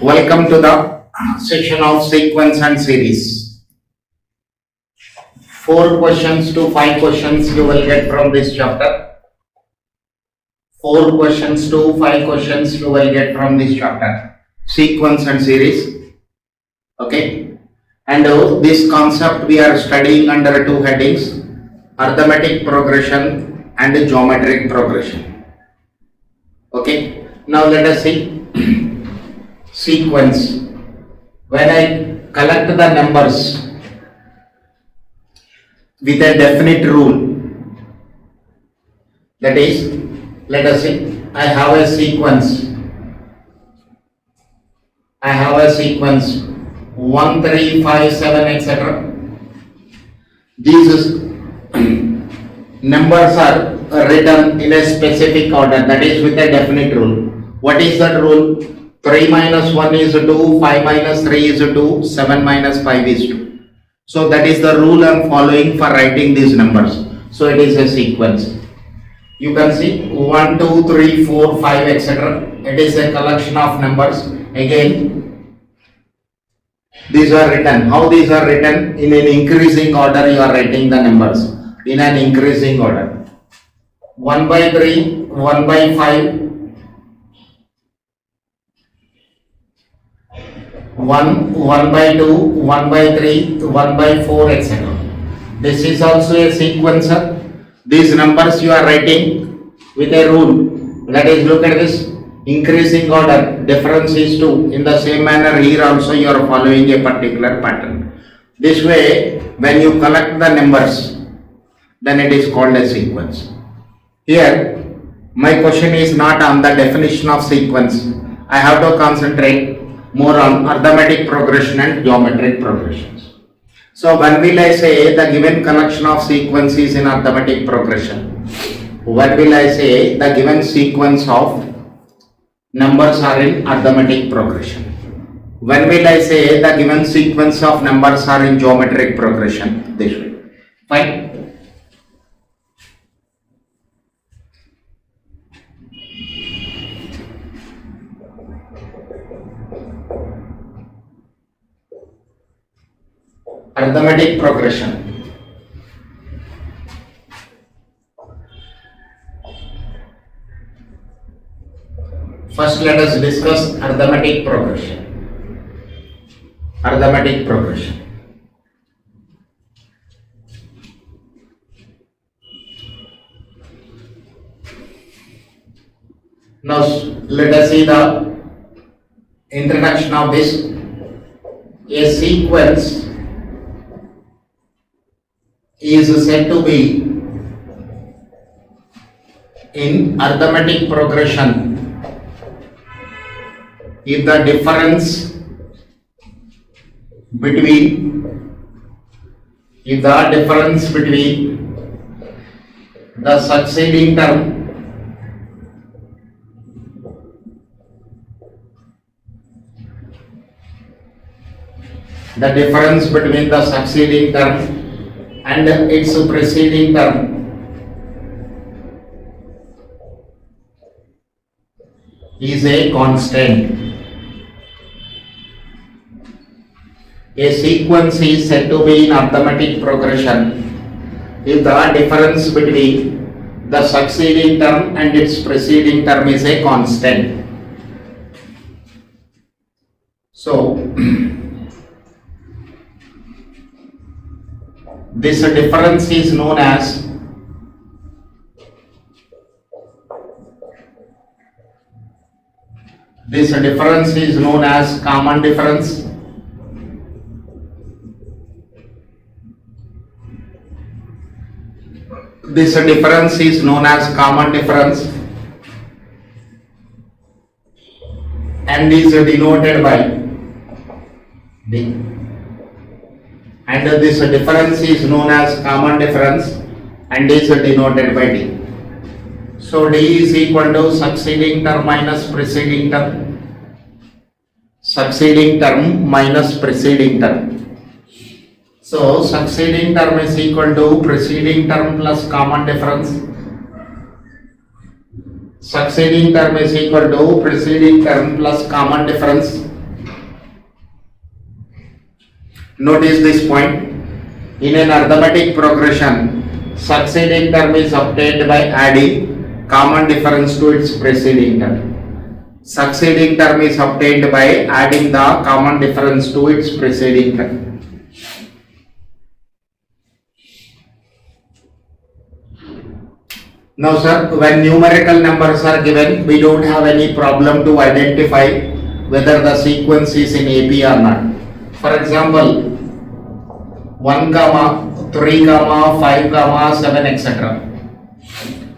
Welcome to the session of sequence and series. 4 questions to 5 questions you will get from this chapter. 4 questions to 5 questions you will get from this chapter. Sequence and series. Okay. And this concept we are studying under 2 headings: arithmetic progression and geometric progression. Okay. Now let us see sequence. When I collect the numbers with a definite rule, that is, let us say I have a sequence 1, 3, 5, 7, etc. These numbers are written in a specific order, that is with a definite rule. What is that rule? 3 minus 1 is 2, 5 minus 3 is 2, 7 minus 5 is 2. So that is the rule I am following for writing these numbers. So it is a sequence. You can see 1, 2, 3, 4, 5, etc. It is a collection of numbers. Again, these are written. How these are written? In an increasing order you are writing the numbers. In an increasing order. 1 by 3, 1 by 5, 1 by 2, 1 by 3, 1 by 4, etc. This is also a sequencer. These numbers you are writing with a rule. That is, look at this, increasing order, difference is 2. In the same manner here also you are following a particular pattern. This way, when you collect the numbers, then it is called a sequence. Here, my question is not on the definition of sequence. I have to concentrate more on arithmetic progression and geometric progressions. So when will I say the given collection of sequences in arithmetic progression? When will I say the given sequence of numbers are in arithmetic progression? When will I say the given sequence of numbers are in geometric progression? This way. Fine. Arithmetic progression. First let us discuss arithmetic progression. Arithmetic progression. Now let us see the introduction of this. A sequence is said to be in arithmetic progression if the difference between the succeeding term and its preceding term is a constant. A sequence is said to be in arithmetic progression if the difference between the succeeding term and its preceding term is a constant. So this difference is known as common difference. This difference is known as common difference and is denoted by D. And this difference is known as common difference and is denoted by D. So D is equal to succeeding term minus preceding term. Succeeding term minus preceding term. So succeeding term is equal to preceding term plus common difference. Succeeding term is equal to preceding term plus common difference. Notice this point. In an arithmetic progression, succeeding term is obtained by adding common difference to its preceding term. Succeeding term is obtained by adding the common difference to its preceding term. Now sir, when numerical numbers are given, we don't have any problem to identify whether the sequence is in AP or not. For example, 1, 3, 5, 7, etc.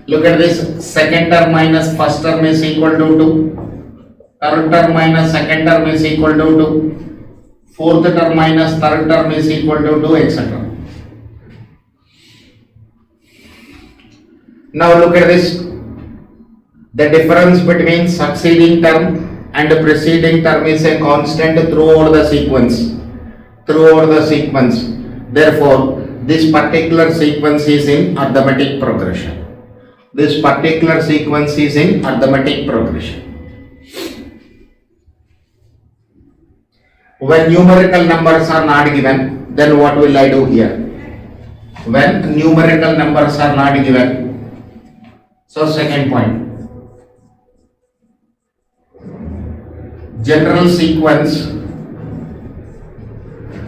Look at this. Second term minus first term is equal to 2. Third term minus second term is equal to 2. Fourth term minus third term is equal to 2, etc. Now look at this. The difference between succeeding term and preceding term is a constant throughout the sequence. Therefore, this particular sequence is in arithmetic progression. When numerical numbers are not given, then what will I do here? When numerical numbers are not given, so second point, general sequence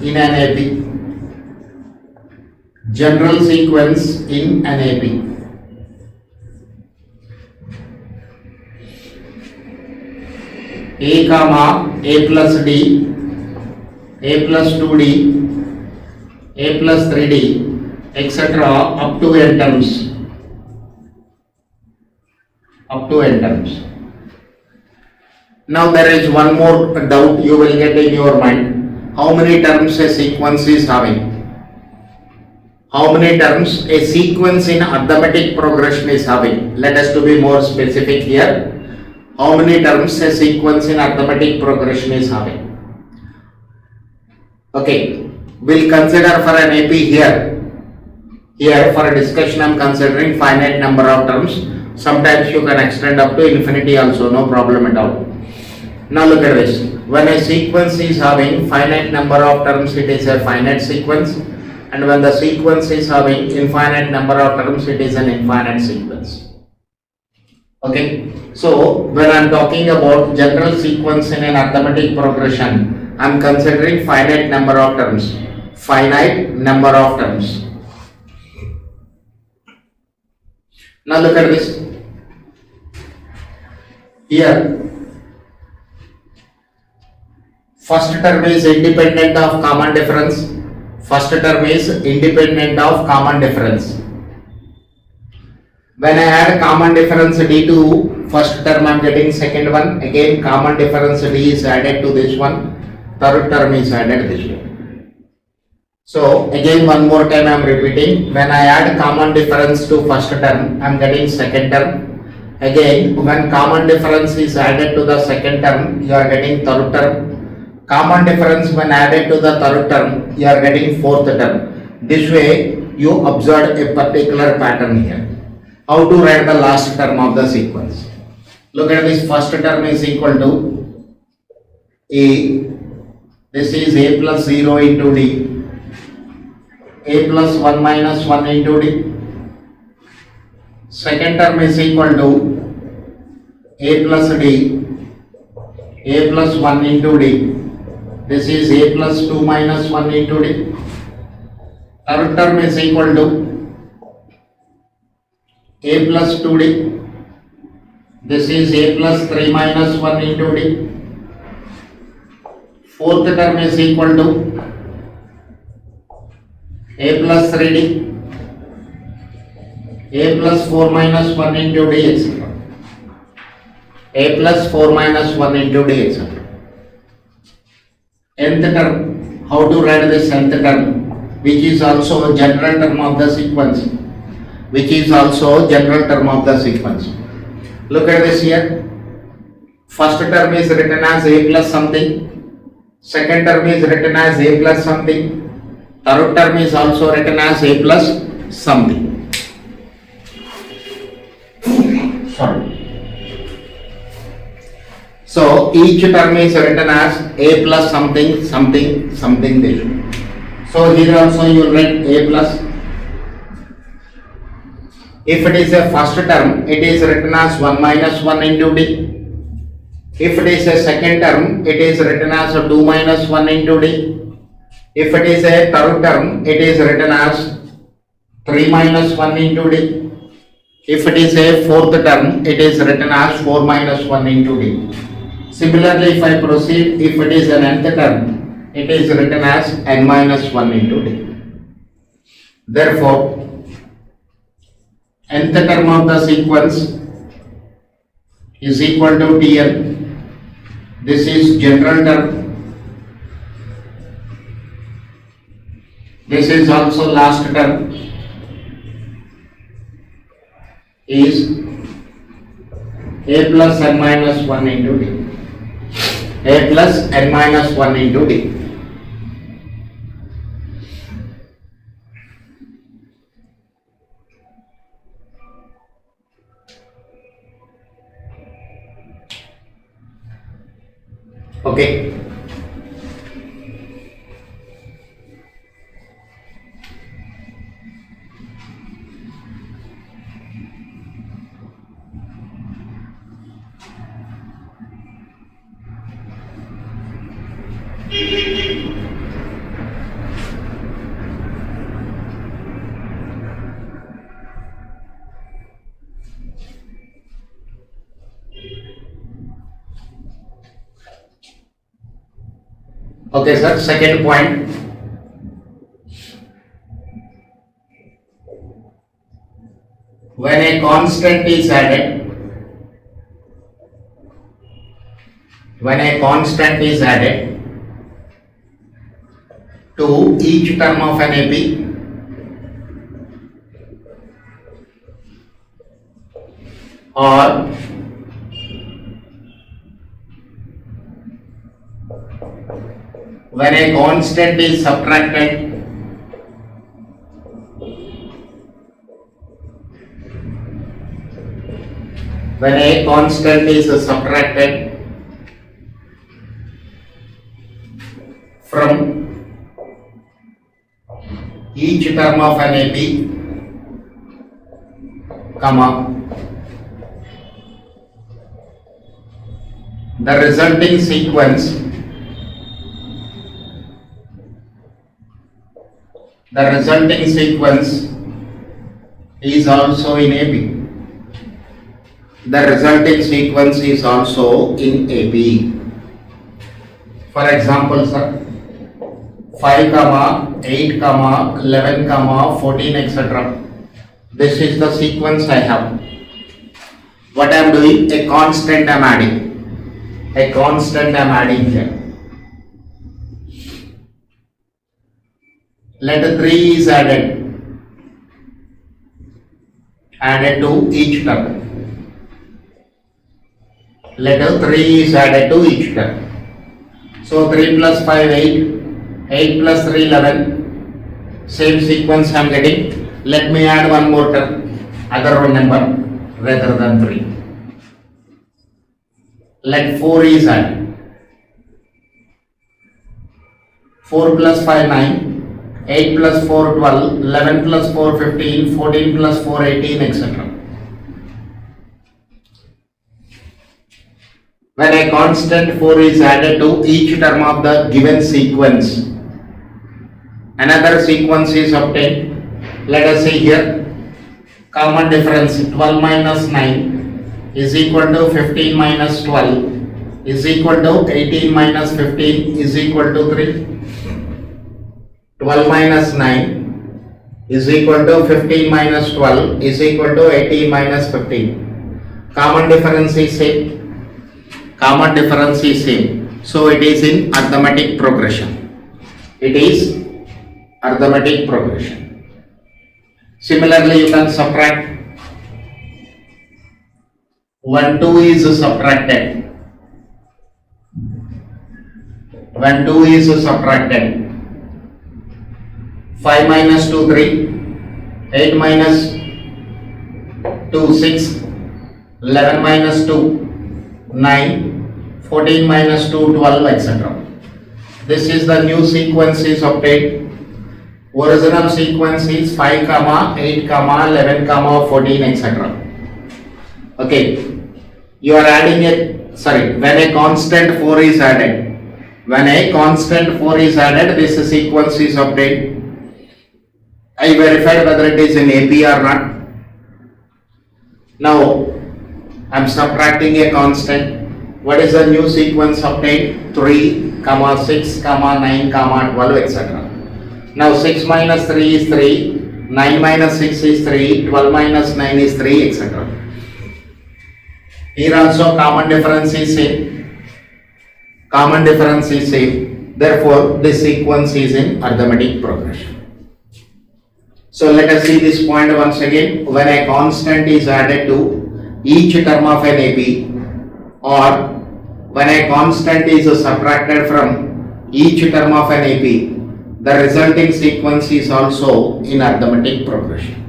in an AP. General sequence in an AP. A comma A plus D, A plus 2D, A plus 3D, etc. up to n terms. Now there is one more doubt you will get in your mind. How many terms a sequence is having? How many terms a sequence in arithmetic progression is having? Let us to be more specific here. How many terms a sequence in arithmetic progression is having? Okay, we'll consider for an AP here. Here for a discussion I am considering finite number of terms. Sometimes you can extend up to infinity also, no problem at all. Now look at this. When a sequence is having finite number of terms, it is a finite sequence. And when the sequence is having infinite number of terms, it is an infinite sequence. Okay. So when I am talking about general sequence in an arithmetic progression, I am considering finite number of terms. Now look at this. Here, first term is independent of common difference. When I add common difference D to first term, I am getting second one. Again, common difference D is added to this one. Third term is added this one. So again, one more time I am repeating. When I add common difference to first term, I am getting second term. Again, when common difference is added to the second term, you are getting third term. Common difference when added to the third term, you are getting fourth term. This way, you observe a particular pattern here. How to write the last term of the sequence? Look at this. First term is equal to A. This is A plus 0 into D. A plus 1 minus 1 into D. Second term is equal to A plus D. A plus 1 into D. This is A plus 2 minus 1 into D. Third term is equal to A plus 2D. This is A plus 3 minus 1 into D. Fourth term is equal to A plus 3D. A plus 4 minus 1 into D, etc. A plus 4 minus 1 into D, etc. Nth term, how to write this nth term, which is also a general term of the sequence. Look at this here. First term is written as A plus something. Second term is written as A plus something. Third term is also written as A plus something. So each term is written as A plus something, something, something. So here also you will write a plus. If it is a first term, it is written as 1 minus 1 into d. If it is a second term, it is written as 2 minus 1 into d. If it is a third term, it is written as 3 minus 1 into d. If it is a fourth term, it is written as 4 minus 1 into d. Similarly, if I proceed, if it is an nth term, it is written as n minus 1 into d. Therefore, nth term of the sequence is equal to Tn. This is general term. This is also last term. Is a plus n minus 1 into d. A plus n minus 1 into d. Okay. Okay, sir. Second point. When a constant is added, to each term of an AP, or when a constant is subtracted from each term of an AP, comma, the resulting sequence is also in AP. For example, sir, 5, 8, 11, 14, etc. This is the sequence I have. What I am doing? A constant I am adding here. Let 3 is added to each term. Let 3 is added to each term. So 3 plus 5, 8, 8 plus 3, 11. Same sequence I am getting. Let me add one more term, other number rather than 3. Let 4 is added. 4 plus 5, 9. 8 plus 4, 12, 11 plus 4, 15, 14 plus 4, 18, etc. When a constant 4 is added to each term of the given sequence, another sequence is obtained. Let us see here. Common difference 12 minus 9 is equal to 15 minus 12 is equal to 18 minus 15 is equal to 3. 12 minus 9 is equal to 15 minus 12 is equal to 18 minus 15. Common difference is same. So it is in arithmetic progression. Similarly, you can subtract. 1, 2 is subtracted. 5 minus 2, 3. 8 minus 2, 6. 11 minus 2, 9. 14 minus 2, 12, etc. This is the new sequence is obtained. Original sequence is 5, 8, 11, 14, etc. Okay. You are adding when a constant 4 is added. When a constant 4 is added, this sequence is obtained. I verified whether it is in AP or not. Now, I am subtracting a constant. What is the new sequence obtained? 3, 6, 9, 12, etc. Now 6 minus 3 is 3, 9 minus 6 is 3, 12 minus 9 is 3, etc. Here also common difference is same. Common difference is same. Therefore, this sequence is in arithmetic progression. So let us see this point once again. When a constant is added to each term of an AP, or when a constant is subtracted from each term of an AP, the resulting sequence is also in arithmetic progression.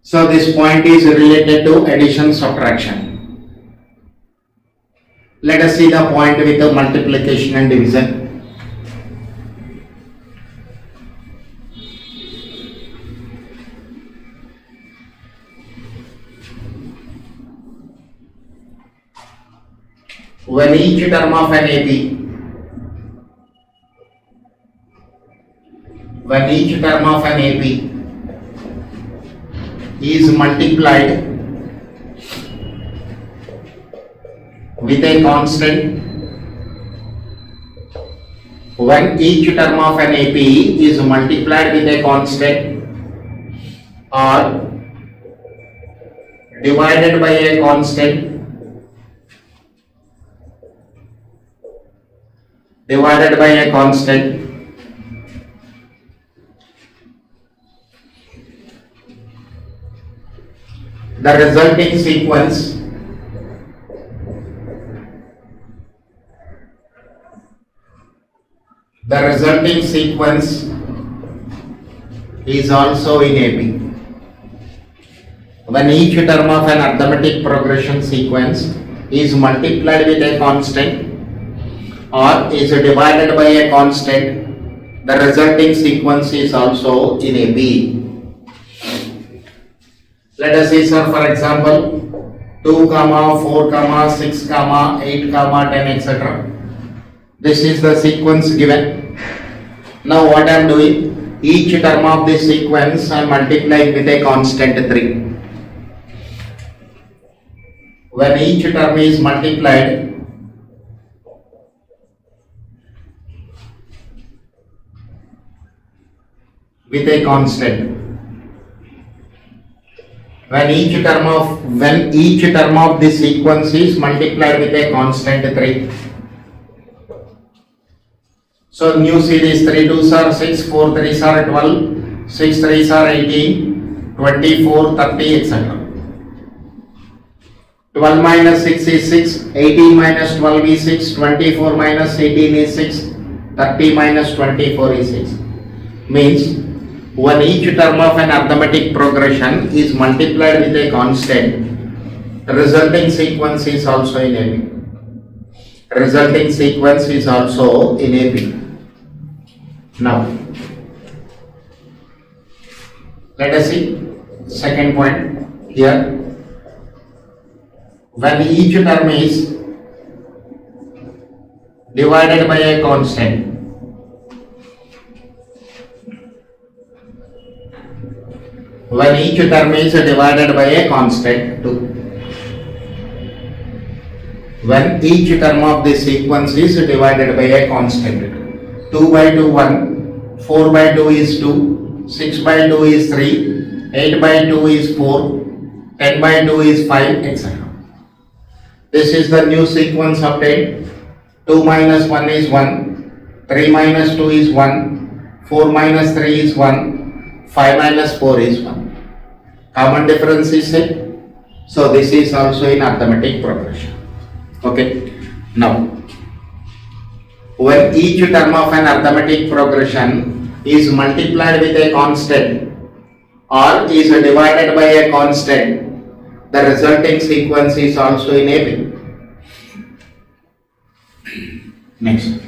So this point is related to addition subtraction. Let us see the point with the multiplication and division. When each term of an AP is multiplied with a constant, when each term of an AP is multiplied with a constant or divided by a constant, the resulting sequence is also in AP. When each term of an arithmetic progression sequence is multiplied with a constant or is divided by a constant, the resulting sequence is also in AP. Let us see, sir, for example, 2, 4, 6, 8, 10, etc. This is the sequence given. Now what I am doing, each term of this sequence I am multiplying with a constant 3. When each term is multiplied with a constant, when each term of this sequence is multiplied with a constant 3. So new series 3 2s are 6, 4 3s are 12, 6 3s are 18, 24, 30, etc. 12 minus 6 is 6, 18 minus 12 is 6, 24 minus 18 is 6, 30 minus 24 is 6. Means when each term of an arithmetic progression is multiplied with a constant, resulting sequence is also in AP. Now, let us see second point here. When each term is divided by a constant, when each term is divided by a constant 2. When each term of this sequence is divided by a constant 2 by 2 1, 4 by 2 is 2, 6 by 2 is 3, 8 by 2 is 4, 10 by 2 is 5, etc. This is the new sequence obtained. 2 minus 1 is 1, 3 minus 2 is 1, 4 minus 3 is 1, 5 minus 4 is 1. Common difference is same. So this is also in arithmetic progression. Okay. Now, when each term of an arithmetic progression is multiplied with a constant or is divided by a constant, the resulting sequence is also in AP. Next.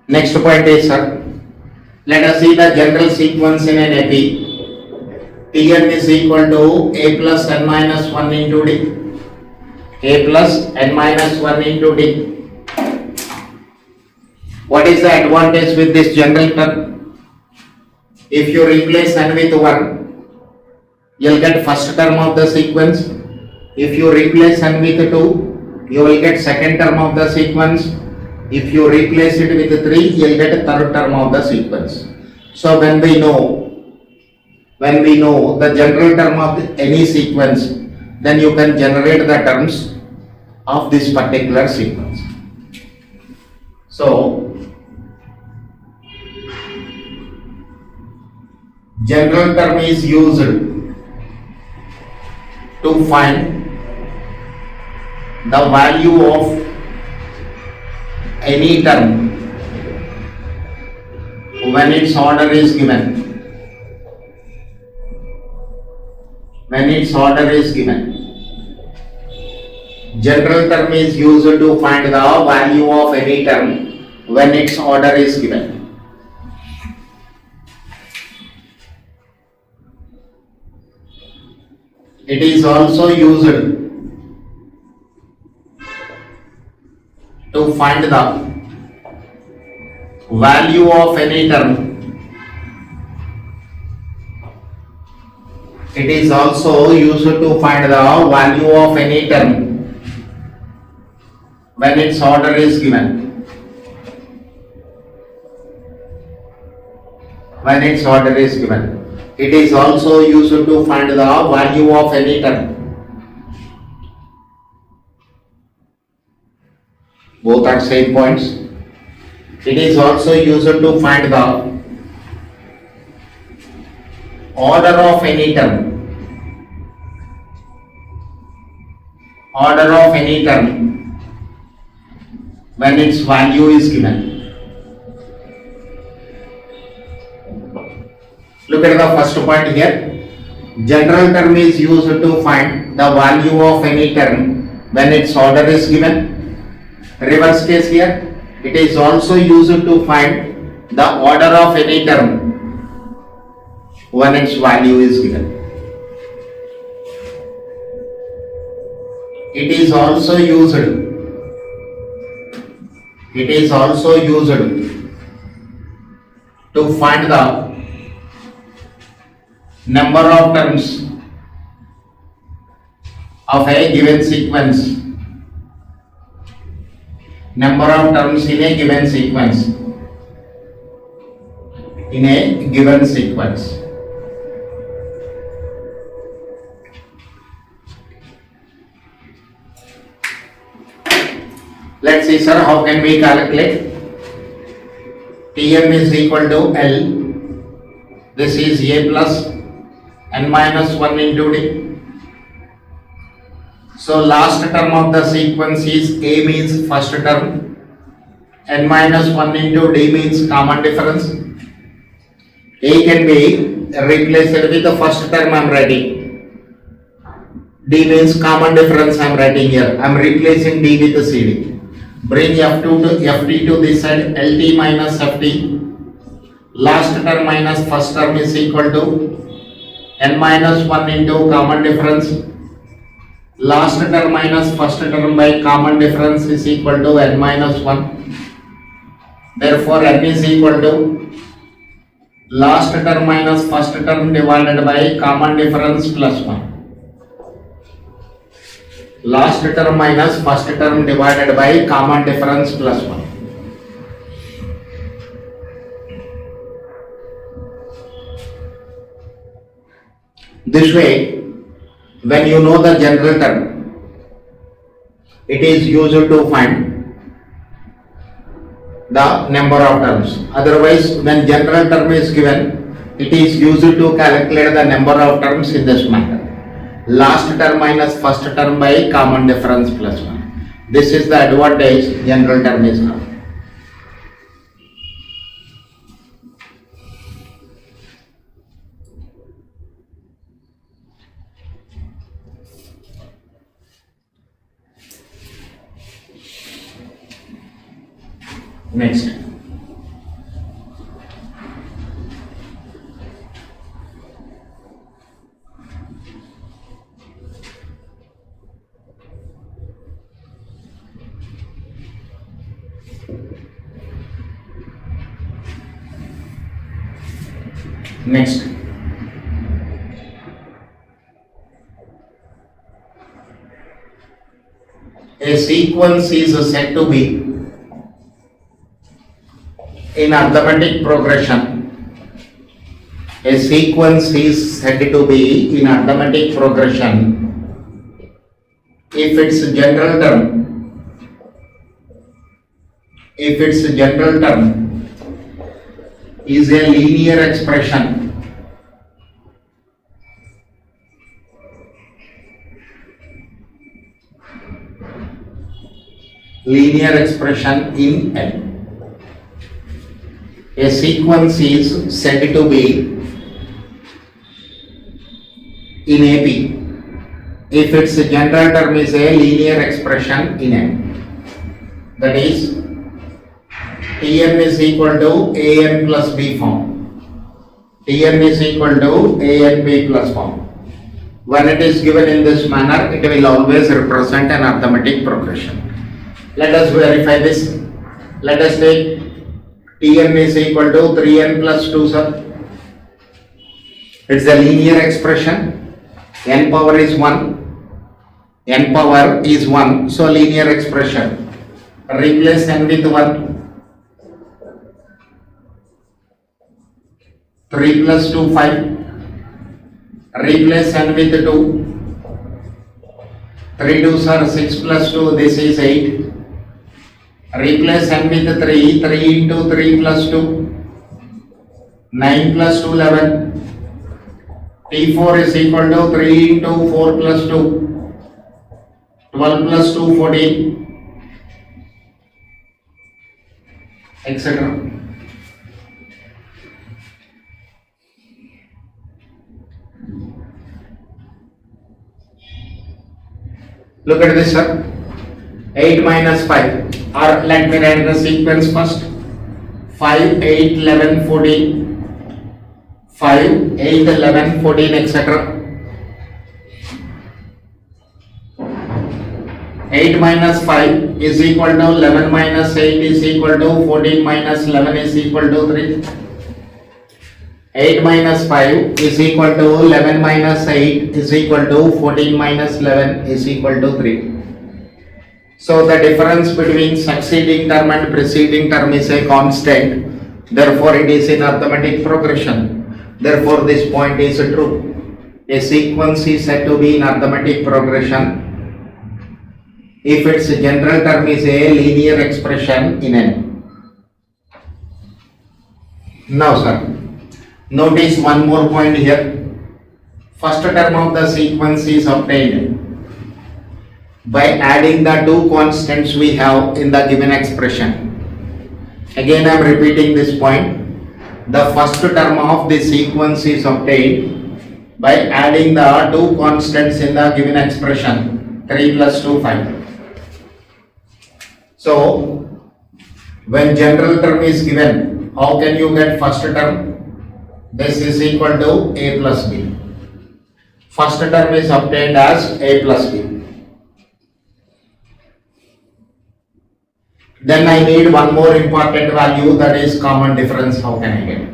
Next point is, sir, let us see the general sequence in an AP. Tn is equal to a plus n minus 1 into d. A plus n minus 1 into d. What is the advantage with this general term? If you replace n with 1, you'll get first term of the sequence. If you replace n with 2, you will get second term of the sequence. If you replace it with 3, you'll get third term of the sequence. So when we know the general term of any sequence, then you can generate the terms of this particular sequence. So general term is used to find the value of any term when its order is given. When its order is given. General term is used to find the value of any term when its order is given. It is also used to find the value of any term. It is also used to find the value of any term when its order is given. When its order is given. It is also used to find the value of any term. Both are same points. It is also used to find the order of any term. Order of any term when its value is given. Look at the first point here. General term is used to find the value of any term when its order is given. Reverse case here. It is also used to find the order of any term when its value is given. It is also used to find the number of terms of a given sequence. Number of terms in a given sequence. In a given sequence. Let's see, sir, how can we calculate? Tm is equal to L. This is A plus n minus 1 into d. So last term of the sequence is A means first term, n minus 1 into d means common difference. A can be replaced with the first term I am writing. D means common difference I am writing here. I am replacing D with the CD. Bring F2 to Ft to this side, Lt minus Ft. Last term minus first term is equal to n minus 1 into common difference. Last term minus first term by common difference is equal to n minus 1. Therefore, n is equal to last term minus first term divided by common difference plus 1. Last term minus first term divided by common difference plus 1. This way, when you know the general term, it is used to find the number of terms. Otherwise, when general term is given, it is used to calculate the number of terms in this manner. Last term minus first term by common difference plus 1. This is the advantage general term is now. Next, Next, a sequence is said to be in arithmetic progression. A sequence is said to be in arithmetic progression if its general term is a linear expression in L. A sequence is said to be in AP if its general term is a linear expression in M. That is, Tn is equal to An plus B form. Tn is equal to An B plus form. When it is given in this manner, it will always represent an arithmetic progression. Let us verify this. Let us take Tn is equal to 3n plus 2, sir. It's a linear expression. N power is 1. So linear expression. Replace n with 1. 3 plus 2, 5. Replace n with 2. 3 2s are 6 plus 2, this is 8. Replace n with 3. 3 into 3 plus 2. 9 plus 2, 11. T4 is equal to 3 into 4 plus 2. 12 plus 2, 14. Etc. Look at this, sir. 8 minus 5. Or let me write the sequence first. 5, 8, 11, 14. 5, 8, 11, 14, etc. 8 minus 5 is equal to 11 minus 8 is equal to 14 minus 11 is equal to 3. 8 minus 5 is equal to 11 minus 8 is equal to 14 minus 11 is equal to 3. So the difference between succeeding term and preceding term is a constant. Therefore it is in arithmetic progression. Therefore this point is true. A sequence is said to be in arithmetic progression if its general term is a linear expression in N. Now, sir, notice one more point here. First term of the sequence is obtained by adding the two constants we have in the given expression. Again, I am repeating this point. The first term of the sequence is obtained by adding the two constants in the given expression. 3 plus 2, 5. So, when general term is given, how can you get first term? This is equal to A plus B. First term is obtained as A plus B. Then I need one more important value, that is common difference. How can I get?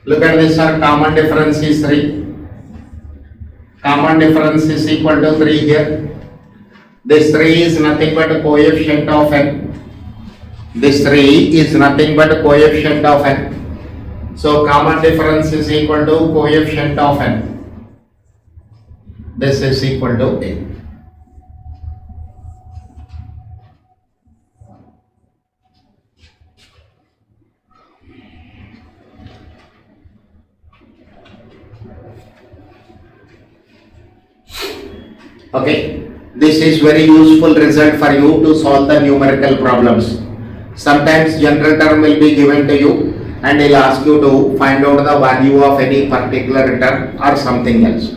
Look at this, sir. Common difference is 3. Common difference is equal to 3 here. This 3 is nothing but a coefficient of n. This 3 is nothing but a coefficient of n. So common difference is equal to coefficient of n. This is equal to A. Okay, this is very useful result for you to solve the numerical problems. Sometimes general term will be given to you and he'll ask you to find out the value of any particular term or something else.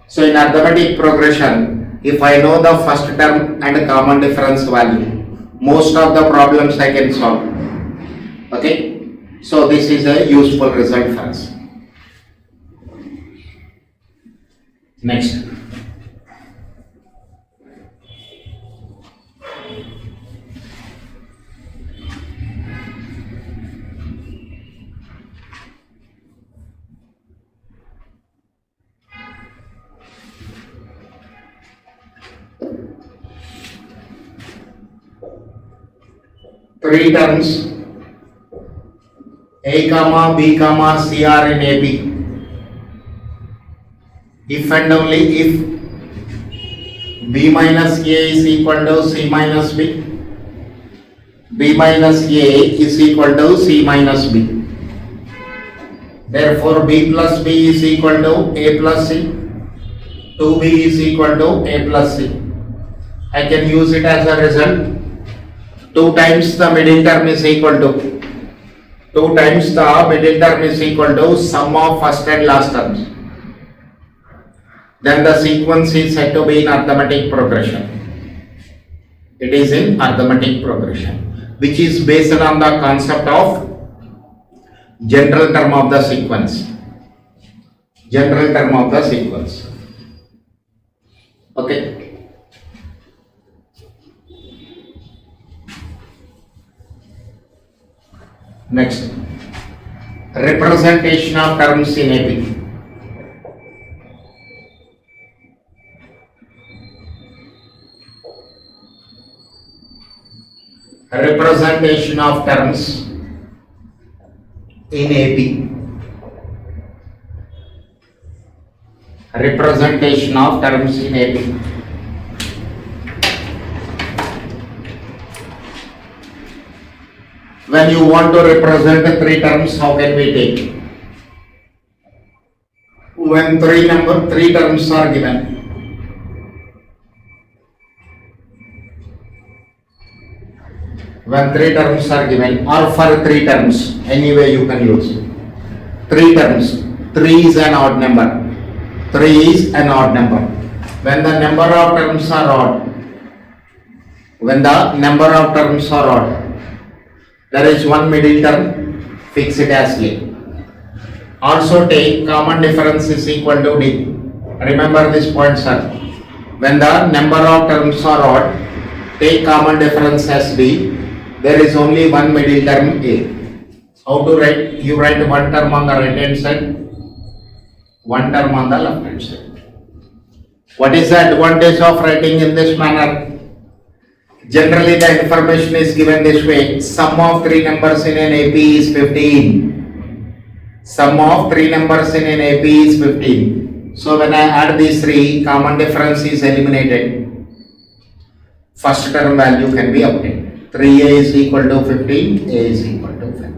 So in arithmetic progression, if I know the first term and common difference value, most of the problems I can solve. Okay, so this is a useful result for us. Next. three terms A comma B comma C are in AP. If and only if B minus A is equal to C minus B, B minus A is equal to C minus B. Therefore, B plus B is equal to A plus C. 2B is equal to A plus C. I can use it as a result. 2 times the middle term is equal to 2 times the middle term is equal to sum of first and last terms. Then the sequence is said to be in arithmetic progression. It is in arithmetic progression, which is based on the concept of general term of the sequence. General term of the sequence. Okay. Next, representation of terms in AP. Representation of terms in AP. Representation of terms in AP. When you want to represent the three terms, how can we take? When three terms are given, when three terms are given, or for three terms, anyway you can use. Three terms, 3 is an odd number. 3 is an odd number. When the number of terms are odd, there is one middle term, fix it as A. Also take common difference is equal to D. Remember this point, sir. When the number of terms are odd, take common difference as D. There is only one middle term A. How to write? You write one term on the right hand side, one term on the left hand side. What is the advantage of writing in this manner? Generally the information is given this way. Sum of three numbers in an AP is 15. Sum of three numbers in an AP is 15. So when I add these three, common difference is eliminated. First term value can be obtained. 3A is equal to 15, A is equal to 5.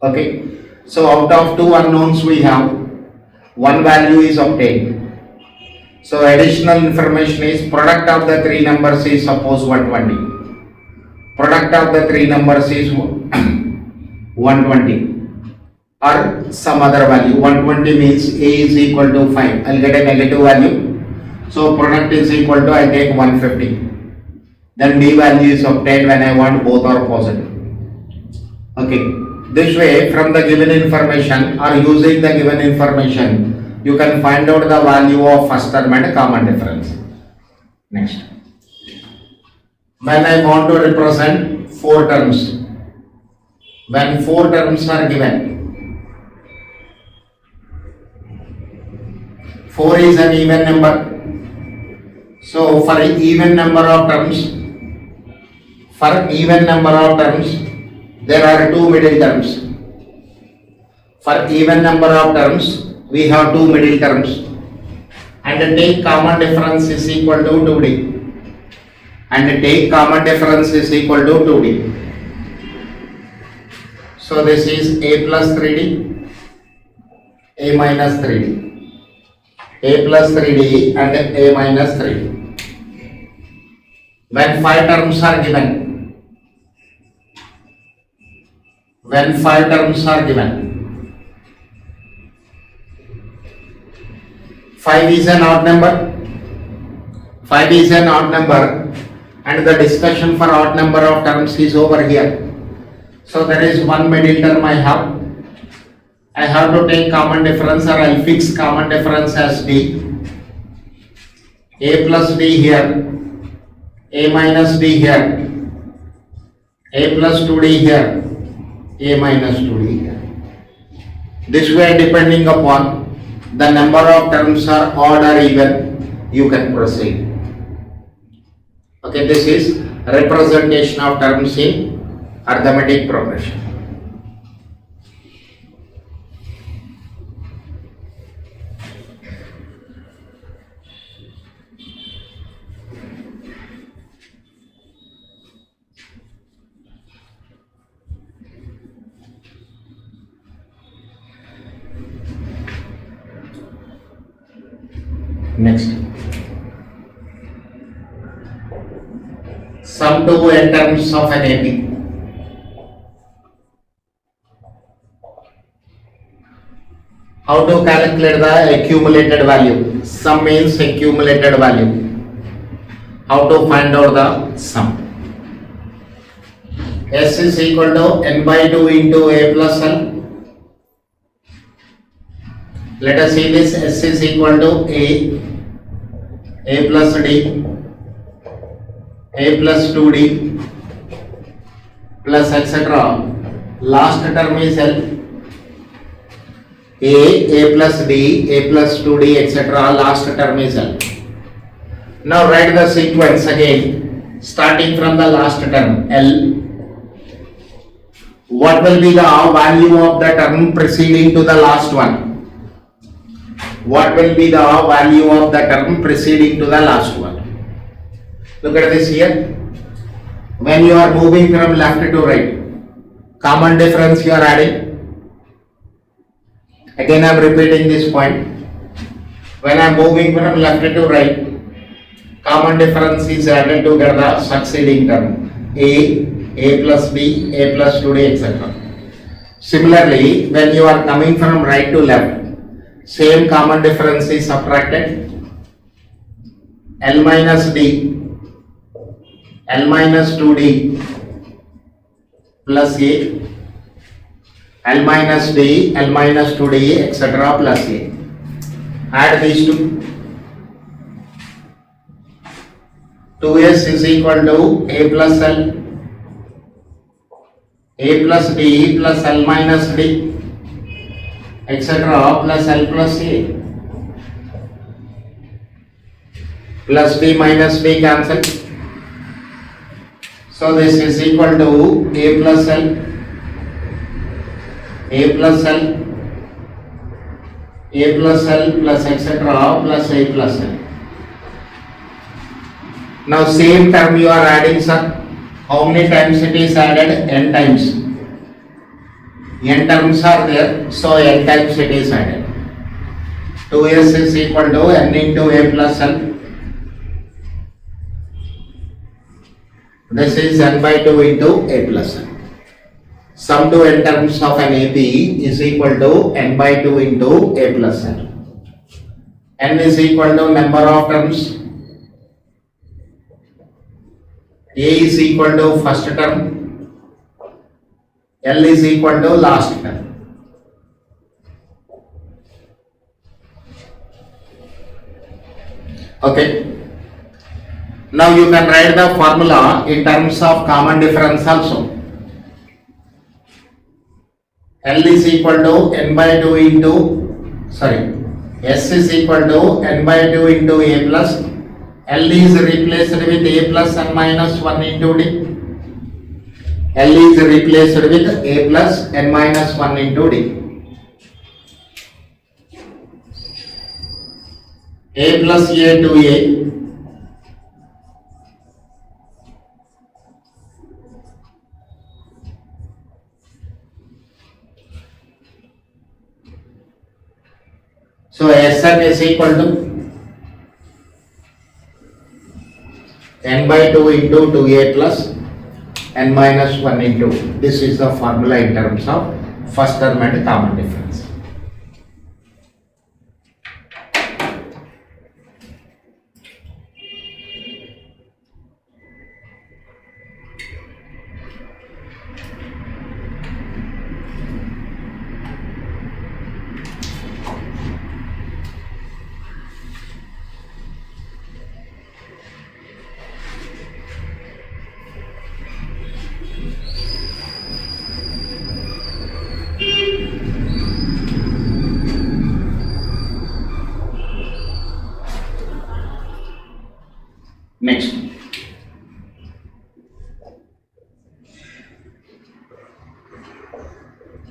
Okay. So out of two unknowns we have, one value is obtained. So additional information is product of the three numbers is suppose 120. Product of the three numbers is 120 or some other value. 120 means A is equal to 5. I'll get a negative value. So product is equal to, I take 150. Then B value is obtained when I want both are positive. Okay. This way from the given information or using the given information, you can find out the value of first term and common difference. Next. When I want to represent four terms, when four terms are given, 4 is an even number. So for even number of terms, there are two middle terms. For even number of terms, we have two middle terms, and take common difference is equal to 2D, and take common difference is equal to 2D. So this is A plus 3D, A minus 3D, A plus 3D and A minus 3D. When five terms are given, 5 is an odd number. 5 is an odd number, and the discussion for odd number of terms is over here. So there is one middle term I have. I have to take common difference, or I'll fix common difference as D. A plus D here, A minus D here, A plus 2D here, A minus 2D here. This way, depending upon the number of terms are odd or even, you can proceed. Okay, this is representation of terms in arithmetic progression. Next, sum 2 in terms of an AP. How to calculate the accumulated value? Sum means accumulated value. How to find out the sum? S is equal to n by 2 into a plus n. Let us see this. S is equal to a plus d, a plus 2d, plus etc. Last term is L. A plus d, a plus 2d, etc. Last term is L. Now write the sequence again, starting from the last term L. What will be the value of the term preceding to the last one? What will be the value of the term preceding to the last one? Look at this here. When you are moving from left to right, common difference you are adding. Again I am repeating this point. When I am moving from left to right, common difference is added to get the succeeding term. A plus b, a plus 2d, etc. Similarly, when you are coming from right to left, same common difference is subtracted. L minus d, L minus 2d plus a, L minus d, L minus 2d, etc. plus a. Add these two. 2s is equal to a plus L, a plus d plus L minus d, etc. plus L plus a. Plus b minus b cancel. So this is equal to a plus L, a plus L, a plus L plus etc. plus a plus L. Now same term you are adding, sir. How many times it is added? N times. N terms are there, so n times it is added. 2s is equal to n into a plus L. This is n by 2 into a plus L. Sum to n terms of an AP is equal to n by 2 into a plus L. N is equal to number of terms. A is equal to first term, L is equal to last term. Okay. Now you can write the formula in terms of common difference also. L is equal to n by 2 into, S is equal to n by 2 into a plus, L is replaced with a plus n minus 1 into d. L is replaced with a plus n minus 1 into d. A plus a to a. So Sn is equal to n by 2 into 2a plus n minus 1 into. This is the formula in terms of first term and common difference.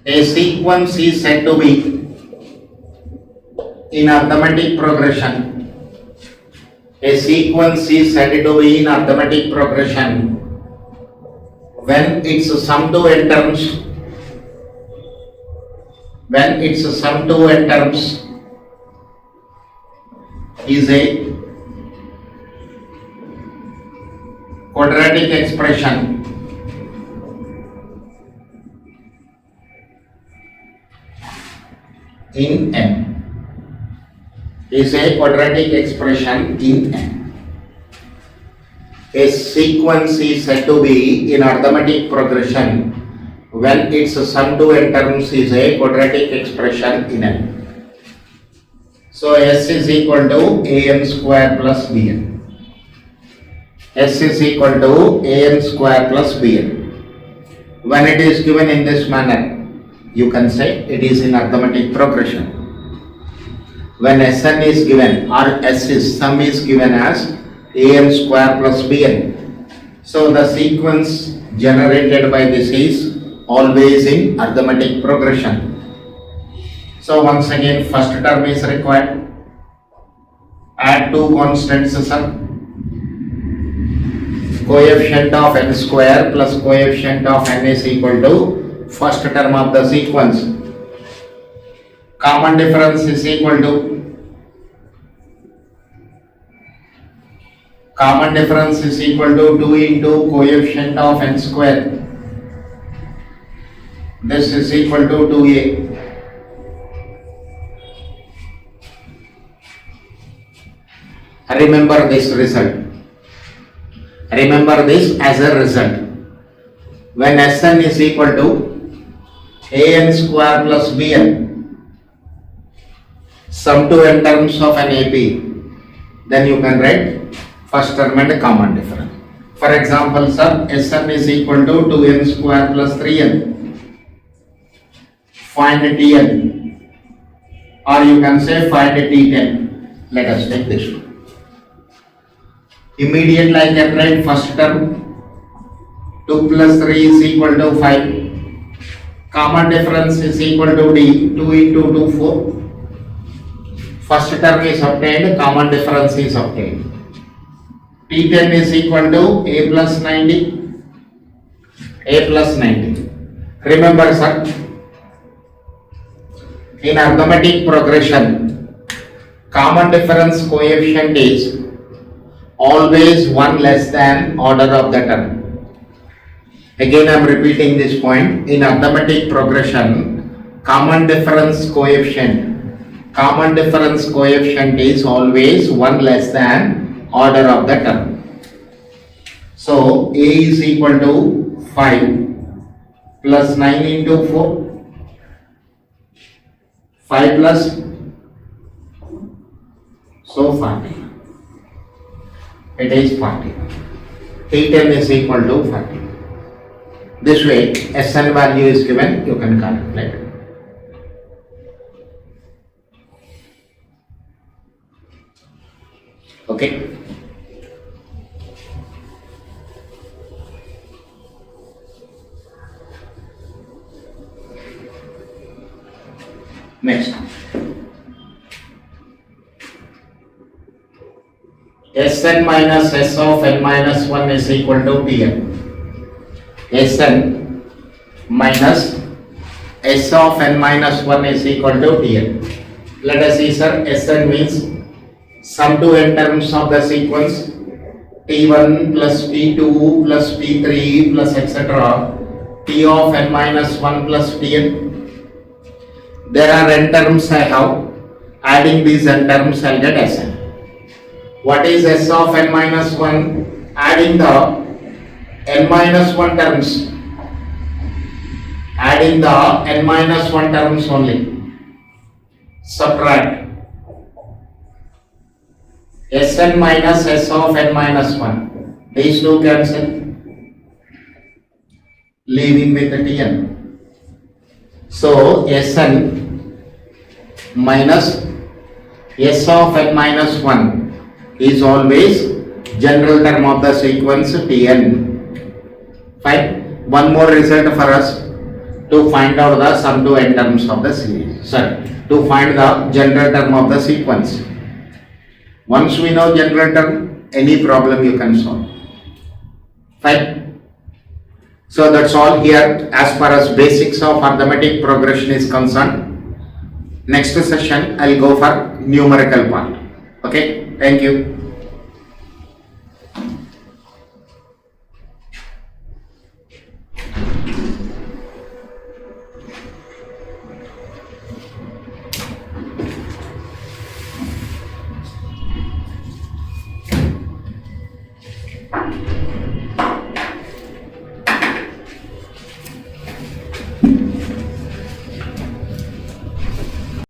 A sequence is said to be in arithmetic progression. A sequence is said to be in arithmetic progression when its sum to n terms is a quadratic expression in n. Is a quadratic expression in n. A sequence is said to be in arithmetic progression when its sum to n terms is a quadratic expression in n. So S is equal to an square plus bn. S is equal to an square plus bn. When it is given in this manner, you can say it is in arithmetic progression. When Sn is given or S is sum is given as an square plus bn. So the sequence generated by this is always in arithmetic progression. So once again, first term is required. Add two constants, sir. Coefficient of n square plus coefficient of n is equal to first term of the sequence. Common difference is equal to common difference is equal to 2 into coefficient of n square. This is equal to 2a. Remember this result. Remember this as a result. When Sn is equal to an square plus bn, sum to n terms of an AP, then you can write first term and common difference. For example, sir, Sn is equal to 2n square plus 3n. Find Tn, or you can say find T10. Let us take this one. Immediately I can write first term 2 plus 3 is equal to 5. Common difference is equal to D. 2 into 2, 4. First term is obtained, common difference is obtained. T10 is equal to A plus 90. A plus 90. Remember, sir, in arithmetic progression, common difference coefficient is always 1 less than order of the term. Again I am repeating this point. In arithmetic progression, common difference coefficient is always 1 less than order of the term. So A is equal to 5 plus 9 into 4. 5 plus, so 40. It is 40. T10 is equal to 40. This way, Sn value is given, you can calculate. Okay. Next. Sn minus S of n minus 1 is equal to Tn. Sn minus S of n minus 1 is equal to Tn. Let us see, sir. Sn means sum to n terms of the sequence T1 plus T2 plus T3 plus etc. T of n minus 1 plus Tn. There are n terms I have. Adding these n terms, I'll get Sn. What is S of n minus 1? Adding the n minus 1 terms. Adding the n minus 1 terms only. Subtract. Sn minus S of n minus 1. These two cancel. Leaving with the Tn. So Sn minus S of n minus 1 is always general term of the sequence Tn. Fine. One more result for us. to find out the sum to n terms of the series. Sorry, to find the general term of the sequence. Once we know general term, any problem you can solve. Fine. So that's all here as far as basics of arithmetic progression is concerned. Next session I'll go for numerical part. Okay, thank you.